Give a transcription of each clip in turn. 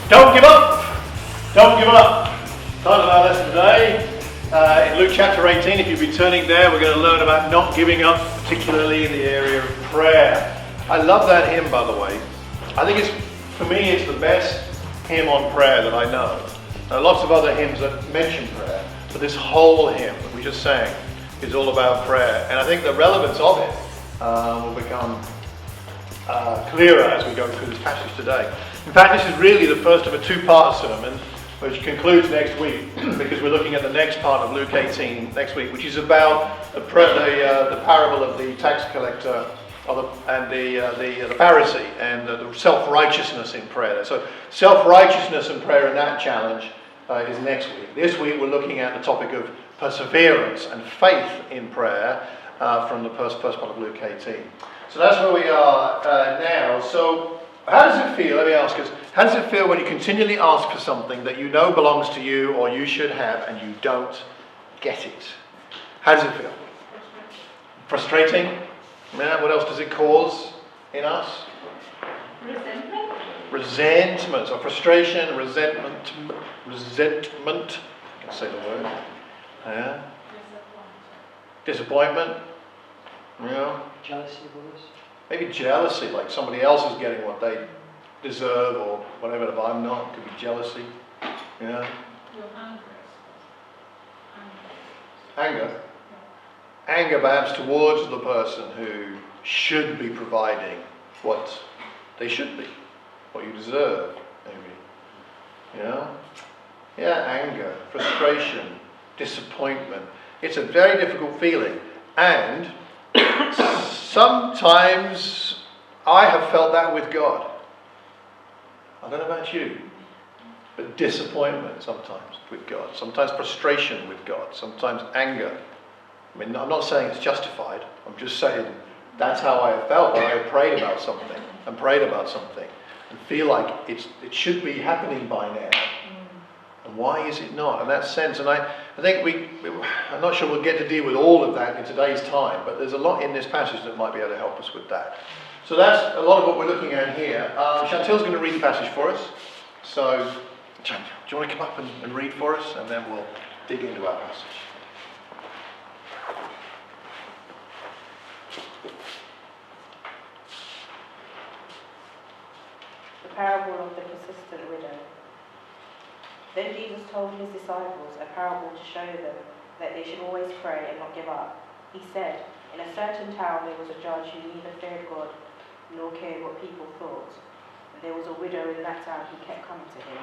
Don't give up. Don't give up. Title of our lesson today in Luke chapter 18. If you've been turning there, we're going to learn about not giving up, particularly in the area of prayer. I love that hymn, by the way. I think for me, it's the best hymn on prayer that I know. There are lots of other hymns that mention prayer, but this whole hymn that we just sang is all about prayer. And I think the relevance of it will become clearer as we go through this passage today. In fact, this is really the first of a two-part sermon, which concludes next week, because we're looking at the next part of Luke 18 next week, which is about the parable of the tax collector and the Pharisee and the self-righteousness in prayer. So self-righteousness and prayer in that challenge is next week. This week we're looking at the topic of perseverance and faith in prayer from the first part of Luke 18. So that's where we are now. So how does it feel, let me ask us, how does it feel when you continually ask for something that you know belongs to you or you should have and you don't get it? How does it feel? Frustrating? Yeah, what else does it cause in us? Resentment. So frustration, resentment. I can say the word. Yeah. Disappointment. Yeah. Jealousy of others. Maybe jealousy, like somebody else is getting what they deserve or whatever, if I'm not. It could be jealousy. Yeah. Anger. Anger perhaps towards the person who should be providing what they should be, what you deserve, maybe. Yeah? Yeah, anger, frustration, disappointment. It's a very difficult feeling. And sometimes I have felt that with God. I don't know about you, but disappointment sometimes with God, sometimes frustration with God, sometimes anger. I mean, I'm not saying it's justified. I'm just saying that's how I have felt when I prayed about something and feel like it should be happening by now. And why is it not? In that sense, and I think I'm not sure we'll get to deal with all of that in today's time, but there's a lot in this passage that might be able to help us with that. So that's a lot of what we're looking at here. Chantel's going to read the passage for us. So, Chantel, do you want to come up and read for us? And then we'll dig into our passage. The parable of the persistent widow. Then Jesus told his disciples a parable to show them that they should always pray and not give up. He said, in a certain town there was a judge who neither feared God nor cared what people thought. And there was a widow in that town who kept coming to him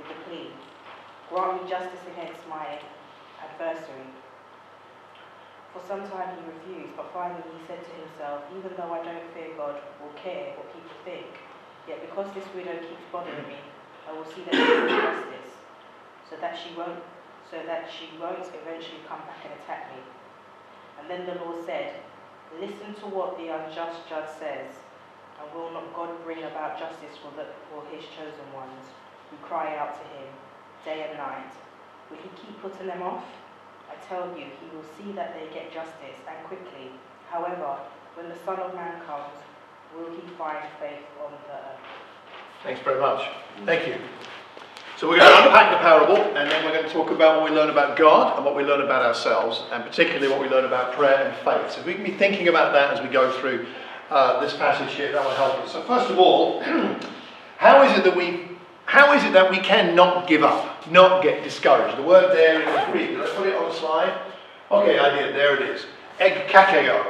with the plea, grant me justice against my adversary. For some time he refused, but finally he said to himself, even though I don't fear God or care what people think, yet because this widow keeps bothering me, I will see that she does justice, so that she won't eventually come back and attack me. And then the Lord said, listen to what the unjust judge says, and will not God bring about justice for his chosen ones, who cry out to him day and night? Will he keep putting them off? I tell you, he will see that they get justice, and quickly. However, when the Son of Man comes, will he find faith on the earth? Thanks very much. Thank you. So we're going to unpack the parable, and then we're going to talk about what we learn about God and what we learn about ourselves, and particularly what we learn about prayer and faith. So we can be thinking about that as we go through this passage here. That will help us. So first of all, how is it that we cannot give up, not get discouraged? The word there in the Greek. Did I put it on the slide? Okay, I did. There it is. Egkakeo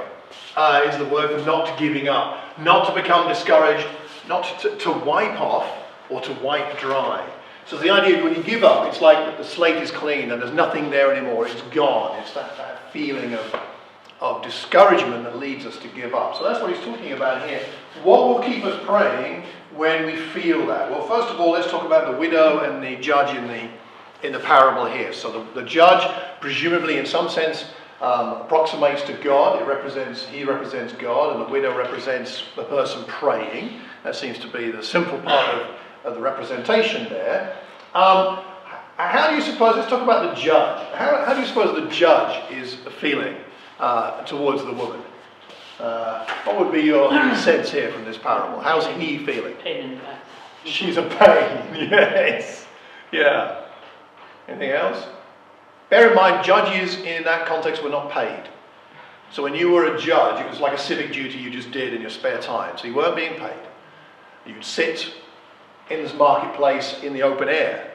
is the word for not giving up, not to become discouraged, not to wipe off or to wipe dry. So the idea when you give up, it's like the slate is clean and there's nothing there anymore. It's gone. It's that feeling of discouragement that leads us to give up. So that's what he's talking about here. What will keep us praying when we feel that? Well, first of all, let's talk about the widow and the judge in the parable here. So the judge, presumably in some sense, approximates to God. He represents God, and the widow represents the person praying. That seems to be the simple part of the representation there. How do you suppose, let's talk about the judge. How do you suppose the judge is feeling towards the woman? What would be your sense here from this parable? How's he feeling? Pain in the back. She's a pain, yes. Yeah. Anything else? Bear in mind, judges in that context were not paid. So when you were a judge, it was like a civic duty you just did in your spare time. So you weren't being paid. You'd sit in this marketplace in the open air,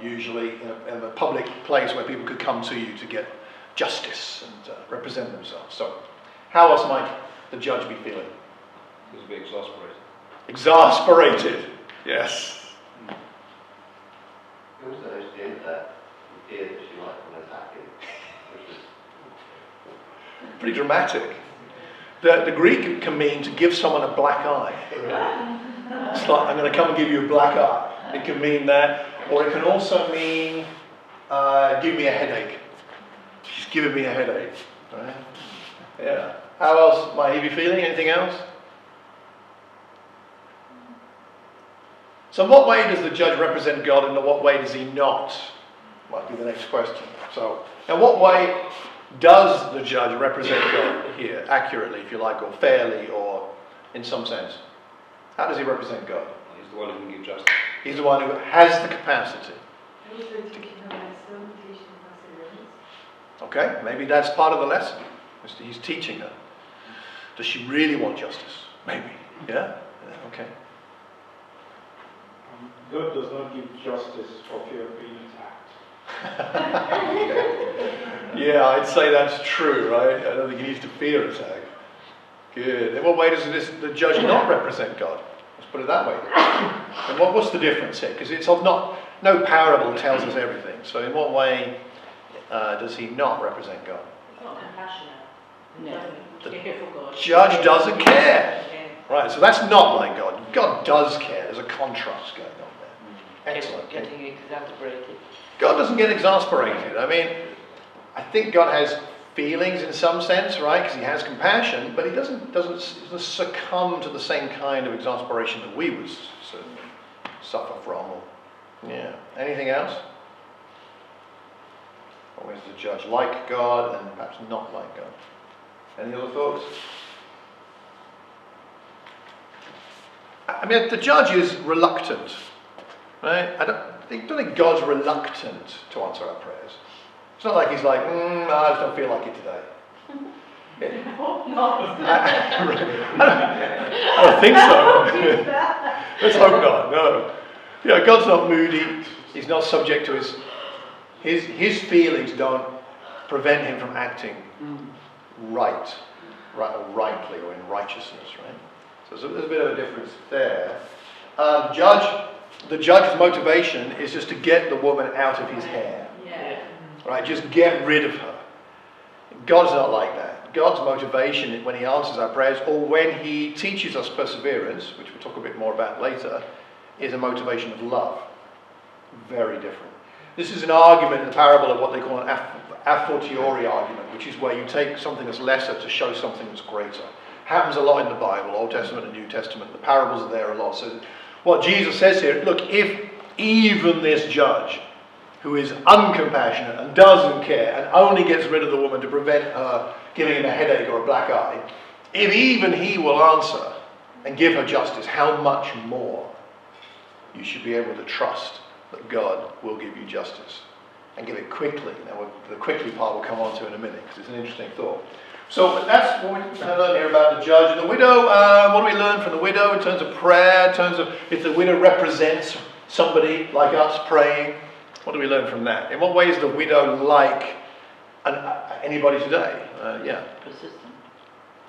usually in a public place where people could come to you to get justice and represent themselves. So how else might the judge be feeling? He was a bit exasperated. Exasperated, yes. It was those in that idea that she might want to attack him, which was Pretty dramatic. The Greek can mean to give someone a black eye. It's like, I'm going to come and give you a black eye. It can mean that. Or it can also mean, give me a headache. She's giving me a headache. Right? Yeah. How else might he be feeling? Anything else? So in what way does the judge represent God and in what way does he not? Might be the next question. So, in what way does the judge represent God here, accurately, if you like, or fairly, or in some sense? How does he represent God? He's the one who can give justice. He's the one who has the capacity. Okay, maybe that's part of the lesson. He's teaching her. Does she really want justice? Maybe. Yeah? Okay. God does not give justice for fear of being attacked. Yeah, I'd say that's true, right? I don't think he needs to fear attack. Good. In what way does the judge not represent God? Let's put it that way. And what's the difference here? Because it's no parable tells us everything. So in what way does he not represent God? It's not compassionate. The Care for God. judge doesn't care. Right, so that's not like God. God does care. There's a contrast going on there. Excellent. Getting exasperated. God doesn't get exasperated. I mean, I think God has feelings in some sense, right? Because he has compassion, but he doesn't succumb to the same kind of exasperation that we would certainly suffer from. Yeah. Anything else? Or is the judge like God and perhaps not like God? Any other thoughts? I mean, the judge is reluctant, right? I don't think God's reluctant to answer our prayers. It's not like he's like, I just don't feel like it today. Yeah. I don't think so. Let's hope not. No. Yeah, God's not moody. He's not subject to his feelings. Don't prevent him from acting rightly or in righteousness, right? So there's a bit of a difference there. The judge's motivation is just to get the woman out of his hair. Yeah. Right? Just get rid of her. God's not like that. God's motivation when he answers our prayers or when he teaches us perseverance, which we'll talk a bit more about later, is a motivation of love. Very different. This is an argument in the parable of what they call an a fortiori argument, which is where you take something that's lesser to show something that's greater. Happens a lot in the Bible, Old Testament and New Testament. The parables are there a lot. So what Jesus says here, look, if even this judge, who is uncompassionate and doesn't care and only gets rid of the woman to prevent her giving him a headache or a black eye, if even he will answer and give her justice, how much more you should be able to trust that God will give you justice and give it quickly. Now, the quickly part we'll come on to in a minute because it's an interesting thought. So that's what we learn here about the judge and the widow. What do we learn from the widow in terms of prayer, in terms of if the widow represents somebody like us praying? What do we learn from that? In what way is the widow like anybody today?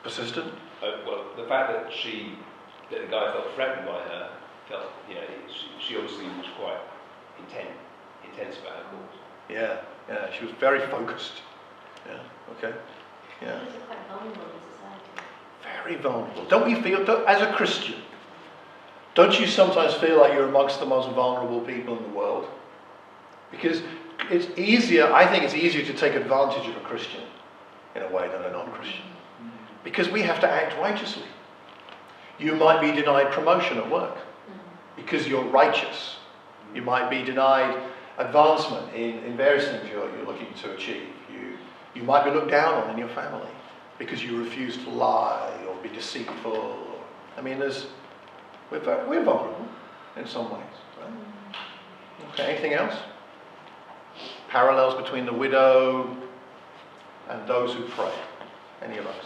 Persistent? Well, the fact that the guy felt threatened by her, she obviously was quite intense about her cause. Yeah, she was very focused. Yeah, okay. Yeah. It's quite vulnerable in society. Very vulnerable. Don't we feel, as a Christian, don't you sometimes feel like you're amongst the most vulnerable people in the world? Because it's easier, I think it's easier to take advantage of a Christian in a way than a non-Christian. Because we have to act righteously. You might be denied promotion at work because you're righteous. You might be denied advancement in various things you're looking to achieve. You might be looked down on in your family because you refuse to lie or be deceitful. I mean, we're vulnerable. in some ways. Right? Okay, anything else? Parallels between the widow and those who pray. Any of us?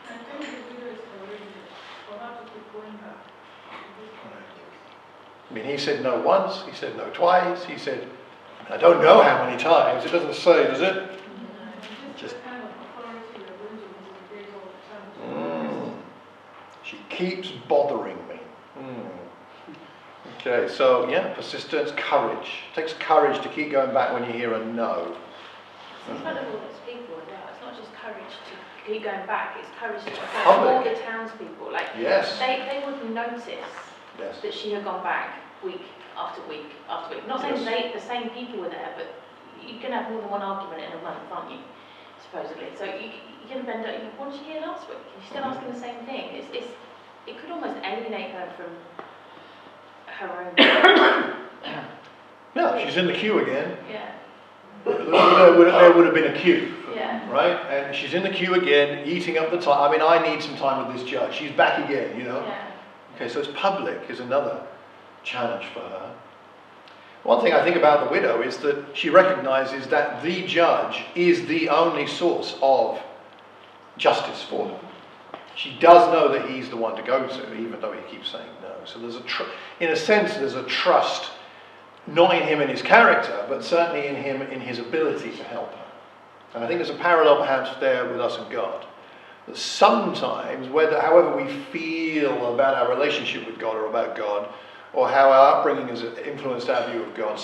I think the video is courageous for her to keep going back. I mean, he said no once, he said no twice, he said, I don't know how many times. It doesn't say, does it? Just the kind of authority we're going to disengage all the time. She keeps bothering me. Okay, so yeah, persistence, courage. It takes courage to keep going back when you hear a no. It's incredible as people as well. It's not just courage to keep going back, it's courage to public. tell all the townspeople. Like, Yes. they would notice Yes. that she had gone back week after week after week. Not saying Yes. the same people were there, but you can have more than one argument in a month, aren't you? Supposedly. So you can bend up. What did you hear last week? She's still asking the same thing. It could almost alienate her from her own. Yeah, she's in the queue again. Yeah. There would have been a queue. Yeah. Right? And she's in the queue again, eating up the time. I mean, I need some time with this judge. She's back again, you know? Yeah. Okay, so it's public is another challenge for her. One thing I think about the widow is that she recognizes that the judge is the only source of justice for her. She does know that he's the one to go to, even though he keeps saying no. So there's in a sense, there's a trust, not in him and his character, but certainly in him in his ability to help her. And I think there's a parallel perhaps there with us and God. That sometimes, however we feel about our relationship with God or about God, or how our upbringing has influenced our view of God,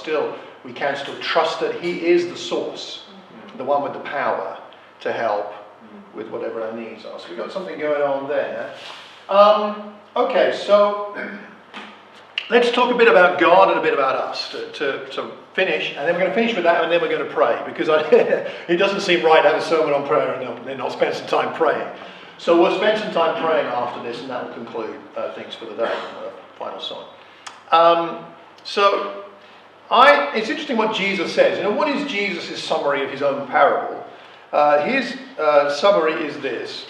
we can still trust that he is the source, the one with the power to help with whatever our needs are. So we've got something going on there. Okay, so let's talk a bit about God and a bit about us to finish, and then we're going to finish with that, and then we're going to pray, because it doesn't seem right to have a sermon on prayer and then not spend some time praying. So we'll spend some time praying after this, and that will conclude things for the day, final song. It's interesting what Jesus says. You know, what is Jesus' summary of his own parable? His summary is this.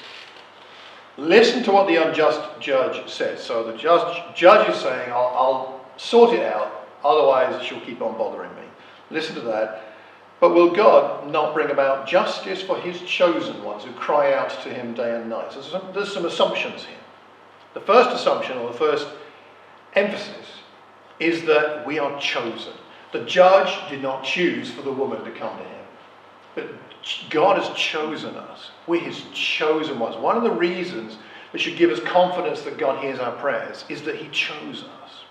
Listen to what the unjust judge says. So the judge is saying, I'll sort it out, otherwise she'll keep on bothering me. Listen to that. But will God not bring about justice for his chosen ones who cry out to him day and night? So there's some assumptions here. The first assumption, or the first emphasis, is that we are chosen. The judge did not choose for the woman to come to him. But God has chosen us. We're his chosen ones. One of the reasons that should give us confidence that God hears our prayers is that he chose us.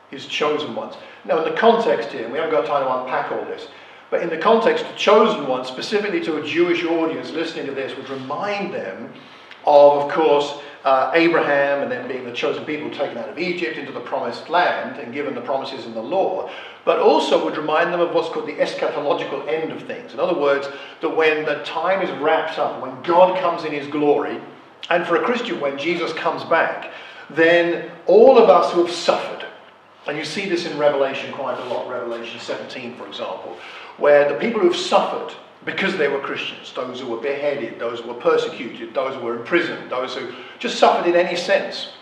His chosen ones. Now in the context here, we haven't got time to unpack all this, but in the context of chosen ones, specifically to a Jewish audience listening to this, would remind them of course, Abraham and then being the chosen people taken out of Egypt into the promised land and given the promises in the law, but also would remind them of what's called the eschatological end of things. In other words, that when the time is wrapped up, when God comes in his glory, and for a Christian, when Jesus comes back, then all of us who have suffered, and you see this in Revelation quite a lot, Revelation 17, for example, where the people who have suffered because they were Christians, those who were beheaded, those who were persecuted, those who were imprisoned, those who just suffered in any sense,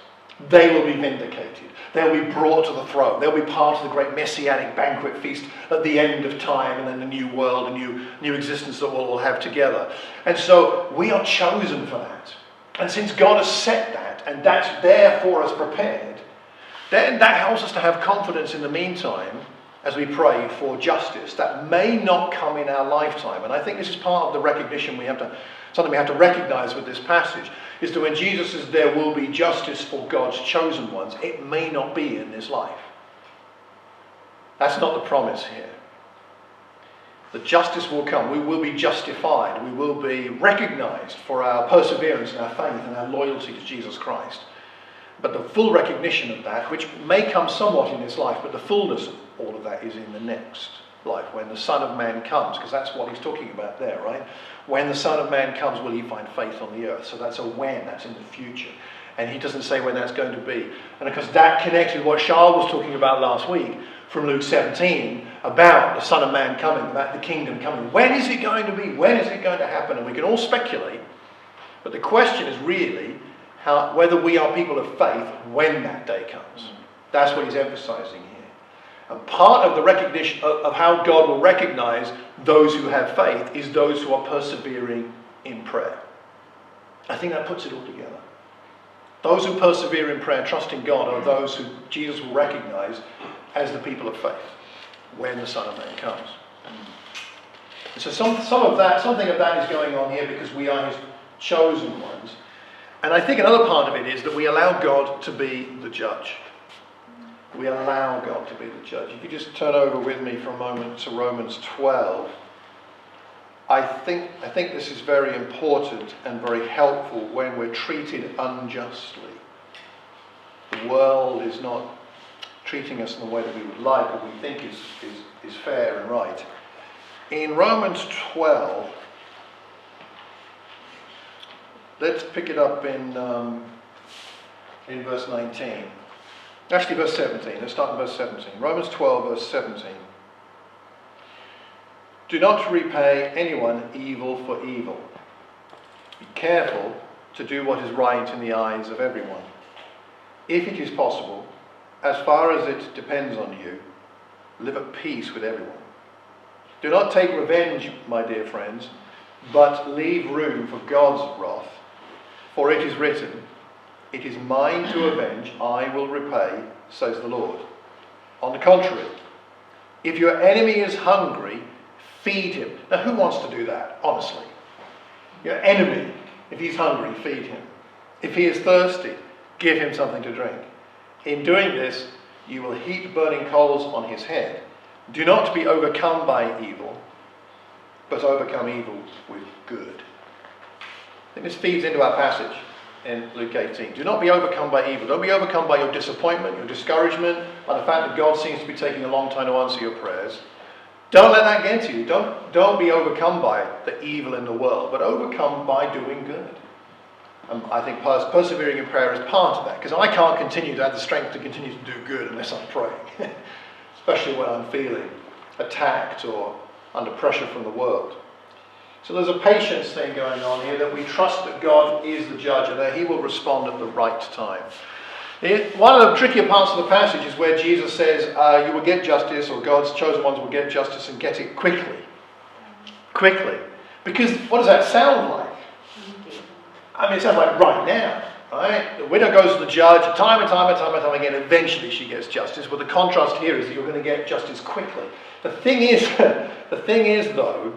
they will be vindicated. They'll be brought to the throne. They'll be part of the great messianic banquet feast at the end of time, and then the new world, a new existence that we'll all have together. And so we are chosen for that. And since God has set that, and that's there for us prepared, then that helps us to have confidence in the meantime as we pray for justice that may not come in our lifetime. And I think this is part of the recognition something we have to recognize with this passage, is that when Jesus says there will be justice for God's chosen ones, it may not be in this life. That's not the promise here. The justice will come. We will be justified. We will be recognized for our perseverance and our faith and our loyalty to Jesus Christ. But the full recognition of that, which may come somewhat in this life, but the fullness of all of that is in the next life, when the Son of Man comes, because that's what he's talking about there, right? When the Son of Man comes, will he find faith on the earth? So that's a when, that's in the future. And he doesn't say when that's going to be. And of course that connects with what Charles was talking about last week from Luke 17, about the Son of Man coming, about the kingdom coming. When is it going to be? When is it going to happen? And we can all speculate, but the question is really, whether we are people of faith when that day comes. That's what he's emphasizing here. And part of the recognition of how God will recognize those who have faith is those who are persevering in prayer. I think that puts it all together. Those who persevere in prayer, trusting God, are those who Jesus will recognize as the people of faith when the Son of Man comes. So something of that is going on here because we are his chosen ones. And I think another part of it is that we allow God to be the judge. We allow God to be the judge. If you just turn over with me for a moment to Romans 12, I think this is very important and very helpful when we're treated unjustly. The world is not treating us in the way that we would like or we think is fair and right. In Romans 12, let's pick it up in verse 19. Actually, verse 17. Let's start in verse 17. Romans 12, verse 17. Do not repay anyone evil for evil. Be careful to do what is right in the eyes of everyone. If it is possible, as far as it depends on you, live at peace with everyone. Do not take revenge, my dear friends, but leave room for God's wrath. For it is written, it is mine to avenge, I will repay, says the Lord. On the contrary, if your enemy is hungry, feed him. Now, who wants to do that, honestly? Your enemy, if he's hungry, feed him. If he is thirsty, give him something to drink. In doing this, you will heap burning coals on his head. Do not be overcome by evil, but overcome evil with good. I think this feeds into our passage in Luke 18. Do not be overcome by evil. Don't be overcome by your disappointment, your discouragement, by the fact that God seems to be taking a long time to answer your prayers. Don't let that get to you. Don't be overcome by the evil in the world, but overcome by doing good. I think persevering in prayer is part of that, because I can't continue to have the strength to continue to do good unless I'm praying, especially when I'm feeling attacked or under pressure from the world. So there's a patience thing going on here, that we trust that God is the judge and that he will respond at the right time. One of the trickier parts of the passage is where Jesus says you will get justice, or God's chosen ones will get justice and get it quickly. Quickly. Because what does that sound like? I mean, it sounds like right now, right? The widow goes to the judge time and time again. Eventually she gets justice. Well, the contrast here is that you're going to get justice quickly. The thing is though,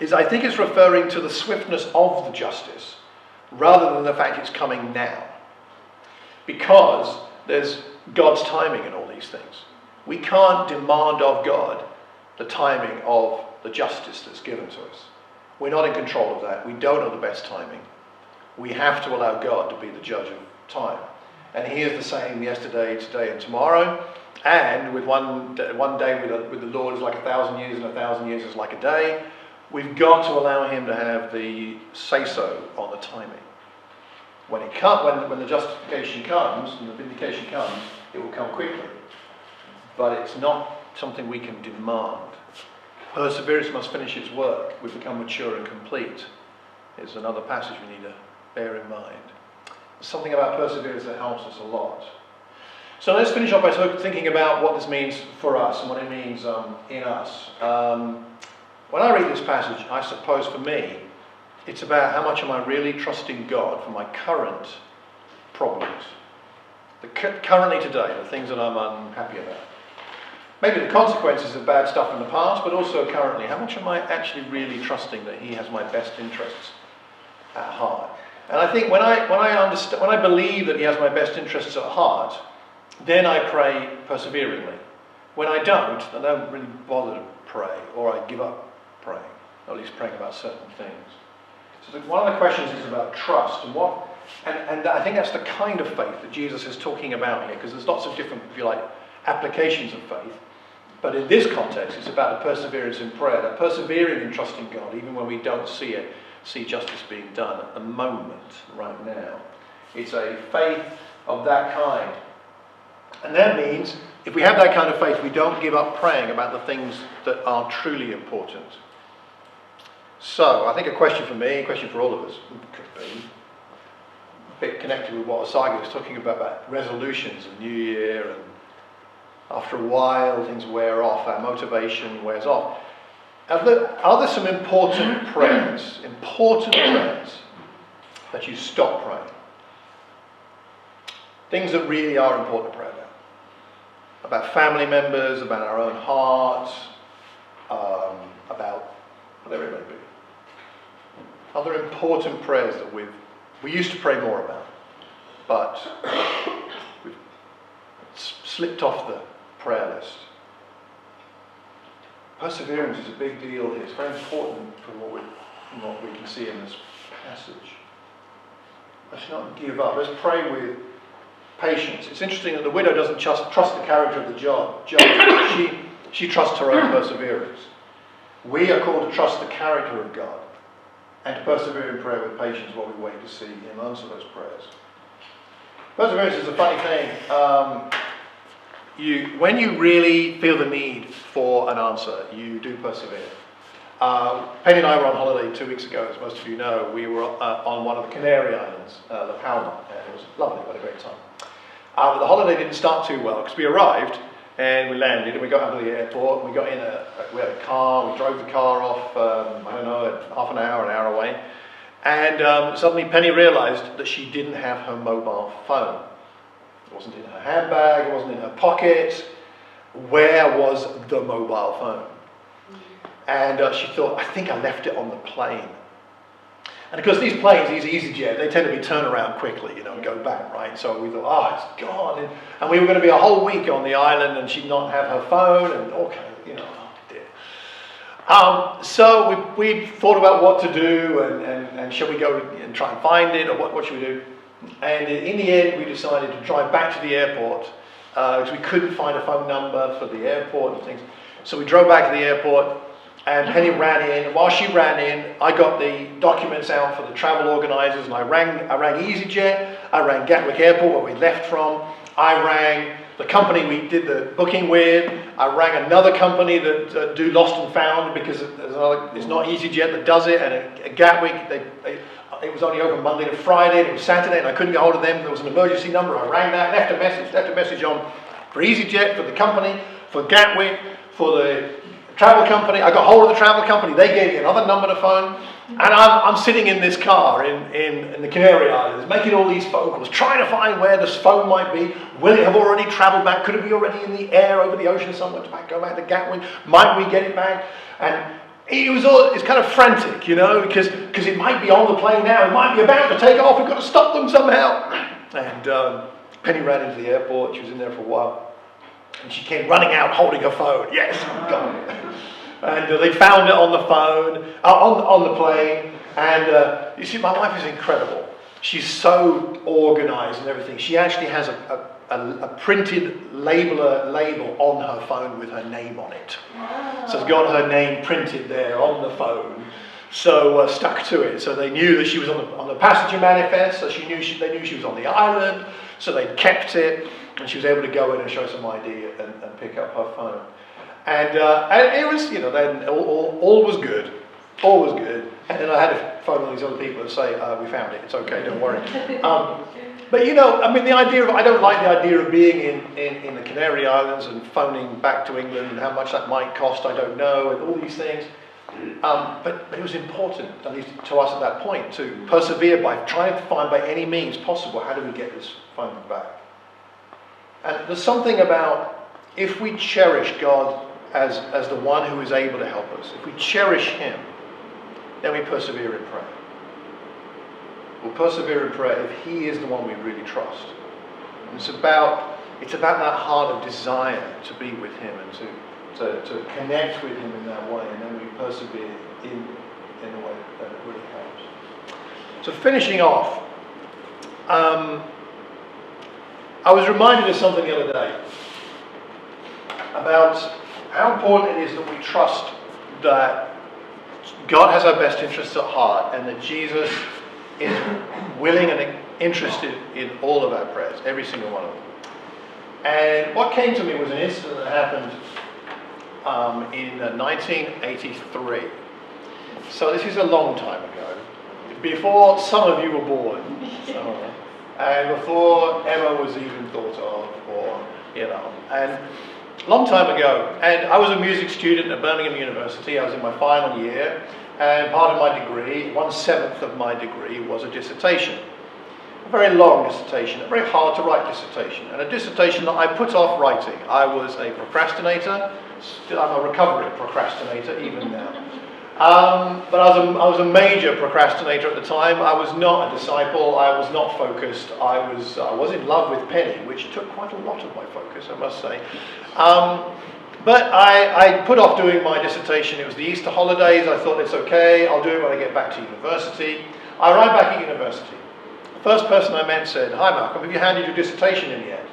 I think it's referring to the swiftness of the justice rather than the fact it's coming now. Because there's God's timing in all these things. We can't demand of God the timing of the justice that's given to us. We're not in control of that. We don't know the best timing. We have to allow God to be the judge of time. And he is the same yesterday, today and tomorrow. And with one day with the Lord is like 1,000 years, and 1,000 years is like a day. We've got to allow him to have the say-so on the timing. When the justification comes and the vindication comes, it will come quickly. But it's not something we can demand. Perseverance must finish its work. We become mature and complete. It's another passage we need to bear in mind. There's something about perseverance that helps us a lot. So let's finish off by thinking about what this means for us and what it means in us. When I read this passage, I suppose for me, it's about how much am I really trusting God for my current problems. Currently today, the things that I'm unhappy about. Maybe the consequences of bad stuff in the past, but also currently. How much am I actually really trusting that he has my best interests at heart? And I think when I believe that he has my best interests at heart, then I pray perseveringly. When I don't, I don't really bother to pray, or I give up praying, or at least praying about certain things. So one of the questions is about trust, and I think that's the kind of faith that Jesus is talking about here, because there's lots of different, if you like, applications of faith. But in this context, it's about the perseverance in prayer, that persevering in trusting God, even when we don't see justice being done at the moment, right now. It's a faith of that kind. And that means, if we have that kind of faith, we don't give up praying about the things that are truly important. So, I think a question for me, a question for all of us could be, bit connected with what Osagi was talking about resolutions and New Year, and after a while things wear off, our motivation wears off. Are there some important prayers that you stop praying? Things that really are important to pray about family members, about our own hearts, about whatever it may be. Are there important prayers that we used to pray more about, but we've slipped off the prayer list? Perseverance is a big deal here. It's very important from what we can see in this passage. Let's not give up. Let's pray with patience. It's interesting that the widow doesn't trust the character of the judge. She trusts her own perseverance. We are called to trust the character of God and to persevere in prayer with patience while we wait to see Him answer those prayers. Perseverance is a funny thing. When you really feel the need for an answer, you do persevere. Penny and I were on holiday 2 weeks ago, as most of you know. We were on one of the Canary Islands, La Palma, and it was lovely. We had a great time. But the holiday didn't start too well, because we arrived and we landed and we got out of the airport. We got in we had a car. We drove the car off. Half an hour away, and suddenly Penny realised that she didn't have her mobile phone. It wasn't in her handbag. It wasn't in her pocket. Where was the mobile phone? And she thought, I think I left it on the plane. And of course, these planes, these EasyJet, they tend to be turned around quickly, and go back, right? So we thought, it's gone. And we were going to be a whole week on the island, and she'd not have her phone, and oh dear. So we thought about what to do, and shall we go and try and find it, or what should we do? And in the end, we decided to drive back to the airport, because we couldn't find a phone number for the airport and things. So we drove back to the airport, and Penny ran in. And while she ran in, I got the documents out for the travel organisers, and I rang EasyJet, I rang Gatwick Airport, where we left from, I rang the company we did the booking with, I rang another company that do Lost and Found, because it's not EasyJet that does it, and at Gatwick, it was only open Monday to Friday, and it was Saturday, and I couldn't get hold of them. There was an emergency number, I rang that, left a message on for EasyJet, for the company, for Gatwick, for the travel company. I got hold of the travel company. They gave me another number to phone, and I'm sitting in this car in the Canary Islands, making all these phone calls, trying to find where this phone might be. Will it have already travelled back? Could it be already in the air over the ocean somewhere to go back to Gatwick? Might we get it back? And it's kind of frantic, because it might be on the plane now. It might be about to take off. We've got to stop them somehow. And Penny ran into the airport. She was in there for a while. And she came running out holding her phone. Yes, got it. And they found it on the phone, on the plane. And you see, my wife is incredible. She's so organised and everything. She actually has a printed label on her phone with her name on it. Wow. So it's got her name printed there on the phone. So stuck to it. So they knew that she was on the passenger manifest. So they knew she was on the island. So they kept it. And she was able to go in and show some ID and pick up her phone. And it was, then all was good. All was good. And then I had to phone all these other people and say, we found it. It's okay, don't worry. But the idea of, I don't like the idea of being in the Canary Islands and phoning back to England and how much that might cost, I don't know, and all these things. But it was important, at least to us at that point, to persevere by trying to find by any means possible, how do we get this phone back? And there's something about, if we cherish God as the one who is able to help us, if we cherish Him, then we persevere in prayer. We'll persevere in prayer if He is the one we really trust. And it's about that heart of desire to be with Him and to connect with Him in that way, and then we persevere in a way that really helps. So finishing off, I was reminded of something the other day about how important it is that we trust that God has our best interests at heart, and that Jesus is willing and interested in all of our prayers, every single one of them. And what came to me was an incident that happened in 1983. So this is a long time ago, before some of you were born. and before Emma was even thought of, or, you know, and a long time ago. And I was a music student at Birmingham University. I was in my final year, and part of my degree, 1/7 of my degree, was a dissertation. A very long dissertation, a very hard to write dissertation, and a dissertation that I put off writing. I was a procrastinator. I'm a recovering procrastinator even now. But I was a major procrastinator at the time. I was not a disciple. I was not focused. I was in love with Penny, which took quite a lot of my focus, I must say. But I put off doing my dissertation. It was the Easter holidays. I thought it's okay. I'll do it when I get back to university. I arrived back at university. The first person I met said, "Hi Malcolm, have you handed your dissertation in yet?"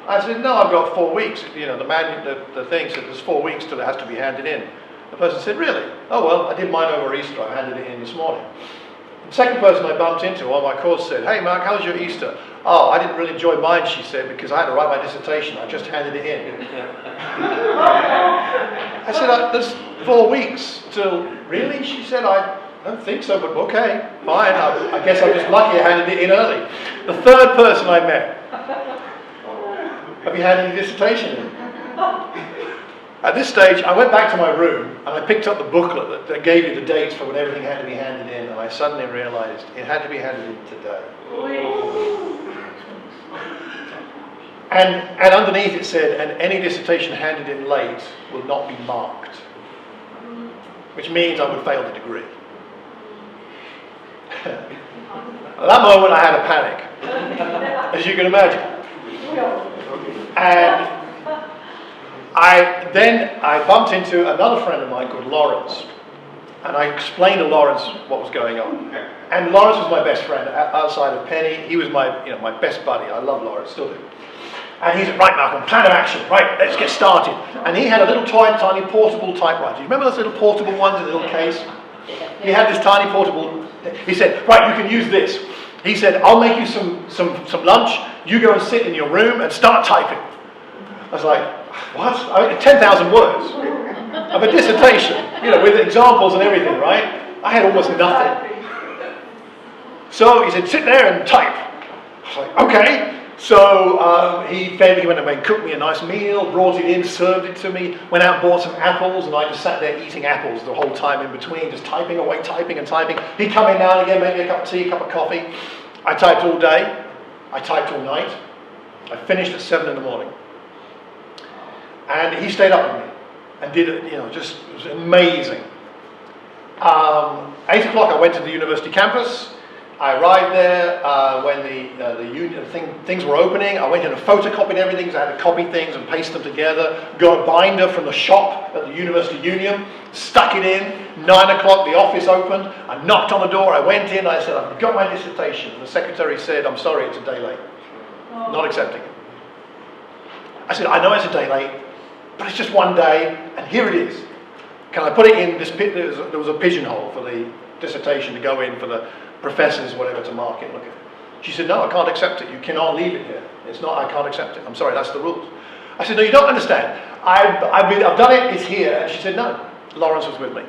I said, "No, I've got 4 weeks." You know, the thing said there's 4 weeks till it has to be handed in. The person said, "Really? Oh well, I did mine over Easter. I handed it in this morning." The second person I bumped into on my course said, "Hey Mark, how was your Easter?" "Oh, I didn't really enjoy mine," she said, "because I had to write my dissertation. I just handed it in." I said, "There's 4 weeks till..." "Really?" She said, "I don't think so, but okay, fine. I guess I'm just lucky I handed it in early." The third person I met, "Have you handed your dissertation in?" At this stage, I went back to my room and I picked up the booklet that gave you the dates for when everything had to be handed in, and I suddenly realised it had to be handed in today. And underneath it said, "And any dissertation handed in late will not be marked," which means I would fail the degree. At that moment, I had a panic, as you can imagine. And I bumped into another friend of mine called Lawrence, and I explained to Lawrence what was going on. And Lawrence was my best friend outside of Penny. He was my best buddy. I love Lawrence, still do. And he said, "Right, Malcolm, plan of action. Right, let's get started." And he had a little tiny portable typewriter. Do you remember those little portable ones in a little case? He had this tiny portable. He said, "Right, you can use this." He said, "I'll make you some lunch. You go and sit in your room and start typing." I was like, "What?" 10,000 words of a dissertation, with examples and everything, right? I had almost nothing. So he said, "Sit there and type." I was like, "Okay." So he went away and cooked me a nice meal, brought it in, served it to me, went out and bought some apples, and I just sat there eating apples the whole time in between, just typing away, typing and typing. He'd come in now and again, make me a cup of tea, a cup of coffee. I typed all day. I typed all night. I finished at 7 in the morning. And he stayed up with me and did it, it was amazing. 8 o'clock I went to the university campus. I arrived there when things were opening. I went in and photocopied everything, so I had to copy things and paste them together. Got a binder from the shop at the University Union, stuck it in. 9 o'clock the office opened. I knocked on the door, I went in, I said, "I've got my dissertation." And the secretary said, "I'm sorry, it's a day late." Not accepting it. I said, "I know it's a day late, but it's just one day, and here it is. Can I put it in this pit?" There was a pigeonhole for the dissertation to go in for the professors, whatever, to mark it, look at it. She said, "No, I can't accept it. You cannot leave it here. I can't accept it. I'm sorry, that's the rules." I said, "No, you don't understand. I've done it, it's here." And she said, "No." Lawrence was with me.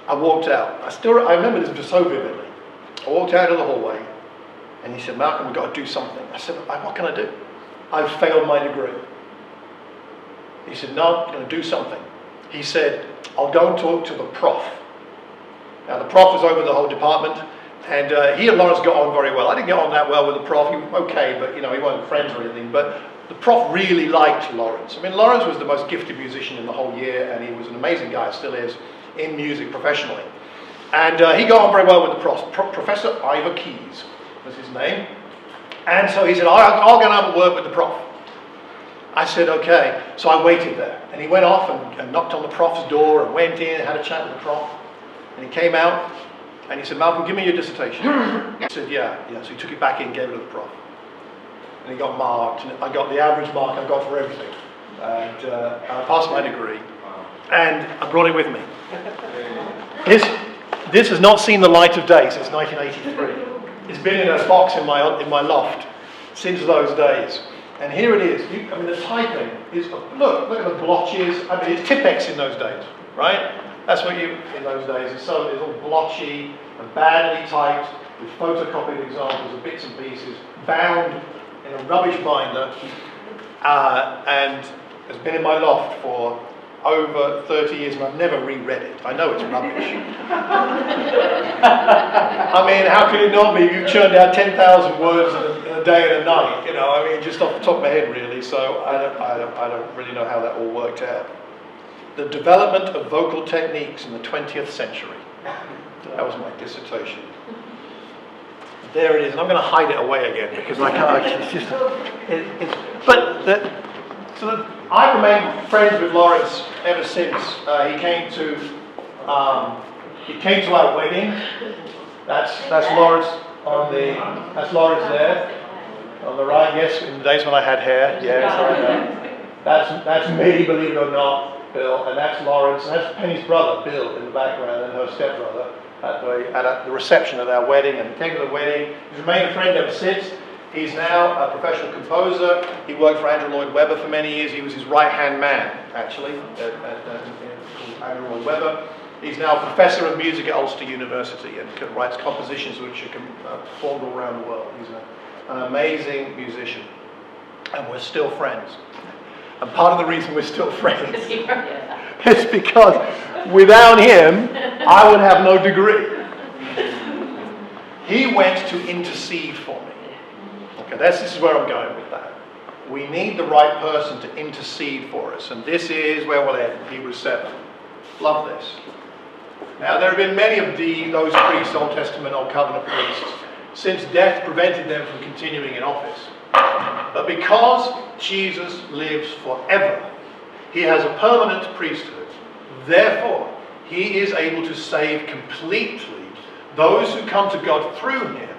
I walked out. I remember this so vividly. I walked out of the hallway, and he said, "Malcolm, we've got to do something." I said, "What can I do? I've failed my degree." He said, "No, I'm going to do something." He said, "I'll go and talk to the prof." Now, the prof was over the whole department, and he and Lawrence got on very well. I didn't get on that well with the prof. He was okay, but he weren't friends or anything. But the prof really liked Lawrence. I mean, Lawrence was the most gifted musician in the whole year, and he was an amazing guy, still is, in music professionally. And he got on very well with the prof. Professor Ivor Keys was his name. And so he said, I'll go and have a word with the prof. I said, okay. So I waited there. And he went off and knocked on the prof's door and went in and had a chat with the prof. And he came out and he said, "Malcolm, give me your dissertation." I said, yeah. So he took it back in, gave it to the prof. And he got marked. And I got the average mark I got for everything. And I passed my degree. And I brought it with me. This has not seen the light of day since 1983. It's been in a box in my loft since those days. And here it is. The typing is, look at the blotches. It's Tipex in those days, right? That's what you, in those days, it's all blotchy and badly typed, with photocopied examples of bits and pieces, bound in a rubbish binder, and has been in my loft for over 30 years, and I've never reread it. I know it's rubbish. I mean, how could it not be? You've churned out 10,000 words in a day and a night, you know, I mean, just off the top of my head, really, so I don't really know how that all worked out. The development of vocal techniques in the 20th century. That was my dissertation. There it is, and I'm going to hide it away again because I can't. It's just, I've remained friends with Lawrence ever since he came to our wedding. That's Lawrence that's Lawrence there on the right. Yes, in the days when I had hair. Yes, I know. That's me, believe it or not. Bill, and that's Lawrence, and that's Penny's brother, Bill, in the background, and her stepbrother at the reception at our wedding, and came to the wedding. He's remained a friend ever since. He's now a professional composer. He worked for Andrew Lloyd Webber for many years. He was his right-hand man, actually, Andrew Lloyd Webber. He's now a professor of music at Ulster University and writes compositions which are performed all around the world. He's an amazing musician, and we're still friends. And part of the reason we're still friends is because without him, I would have no degree. He went to intercede for me. Okay, this is where I'm going with that. We need the right person to intercede for us. And this is where we'll end, Hebrews 7. Love this. Now, there have been many of those priests, Old Testament, Old Covenant priests, since death prevented them from continuing in office. But because Jesus lives forever, he has a permanent priesthood. Therefore, he is able to save completely those who come to God through him,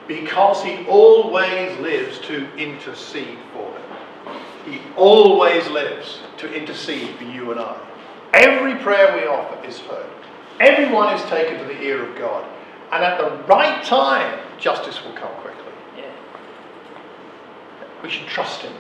because he always lives to intercede for them. He always lives to intercede for you and I. Every prayer we offer is heard. Everyone is taken to the ear of God. And at the right time, justice will come quickly. We should trust him.